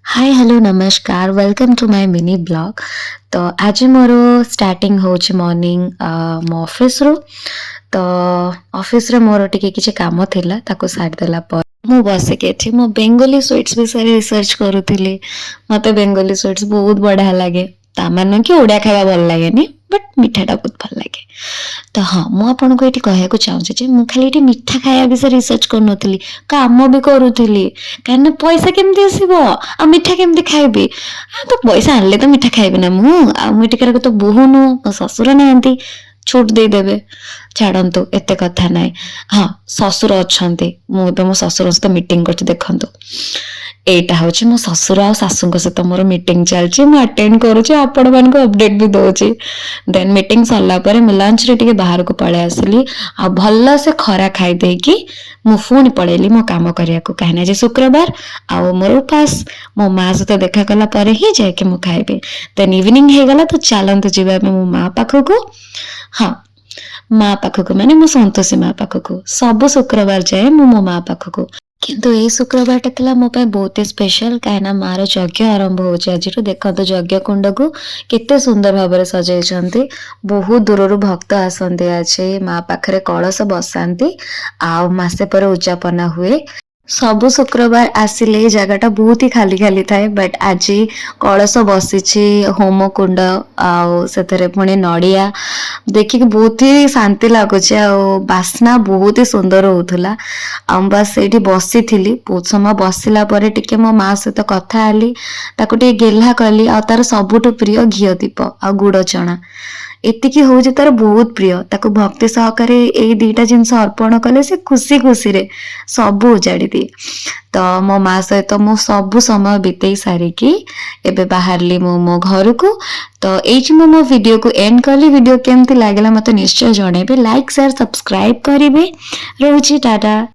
हाय hello नमस्कार welcome to my mini blog. तो आज मोर स्टार्टिंग होची मॉर्निंग मो ऑफिस रो। तो ऑफिस रे मोर टिके किछि काम थिला ताको साइड देला पर मु बस के छी मो बेंगोली स्वीट्स विषय रिसर्च करूथिली। मते बेंगोली स्वीट्स बहुत बढ़िया लागे। ता माने कि ओडिया खाଇବା भल लागेनी बट मिठाटा बहुत भल लागे। तो हाँ मु आपनको एठी कहया को चाहूँ जे मु खाली एठी मिठा खाଇବା विषय रिसर्च करनोथिली काम भी करूथिली काहे पैसा केमती आसीबो आ मिठा केमती खाइबी तो पैसा आनले तो मिठा खाइबी ना मु आ मिठा तो बोहू नु मो ससुर नाहंती छूट दे देबे छाड़ंतु एते कथा नाइ। हाँ ससुर अछंती मु तो मो ससुर सहित मीटिंग करछि देखंतु एटा होछि मो ससुर आ सासुंक सहित मोर मीटिंग चलछि मु अटेंड करूछि आपण मान को अपडेट भी दोछि। देन मीटिंग सरला परे मु लंच रे टिके बाहर को पळे आसली आ भल्ला से खरा खाइ देकी मु फोन पळेली मो काम करिया को कहना जे शुक्रवार आ मोर उपास मो माँ सहित देखा कला परे ही जाय के मु खाइबे। देन इवनिंग हे गला तो चलंतु जिबा मो माँ पाखको। हाँ माँ पाखको माने मो संतोषी माँ पाखको सब शुक्रवार जाए मो माँ पाखको किंतु ए शुक्रवार टा मो पे बहुत स्पेशल काहेना मार यज्ञ आरंभ होछि आज देखते यज्ञ कुंड को केते सुंदर भाव सजाई बहुत दूर भक्त आसंती आज माँ पाखरे कलश बसाती आ मासे पर उद्यापना हुए सबु शुक्रवार आसिले ए जगह बहुत ही खाली खाली थाए बट आज कलश बसी होम कुंड आते पुणी नड़िया देखिक बहुत ही शांति लगुच बास्ना बहुत ही सुंदर होता बस ये बसी बहुत समय बसला टिके मो माँ सहित कथा हेली ताको गेला कली आ तार सबुठु प्रिय घी दीप आ गुड़ चना एतिकी हूँ तार बहुत प्रिय ताको भक्ति सहकारे ए दीटा जिनस अर्पण कले से खुशी खुशी रे सबू उजाड़ी दिए। तो मो माँ सहित मु सबू समय बितेई सारिकी एबे बाहरली मो घर को। तो एठी मो वीडियो को एंड कली वीडियो केमती लागला मते निश्चय जणेबे लाइक शेयर सब्सक्राइब करिवे। रहउची टाटा।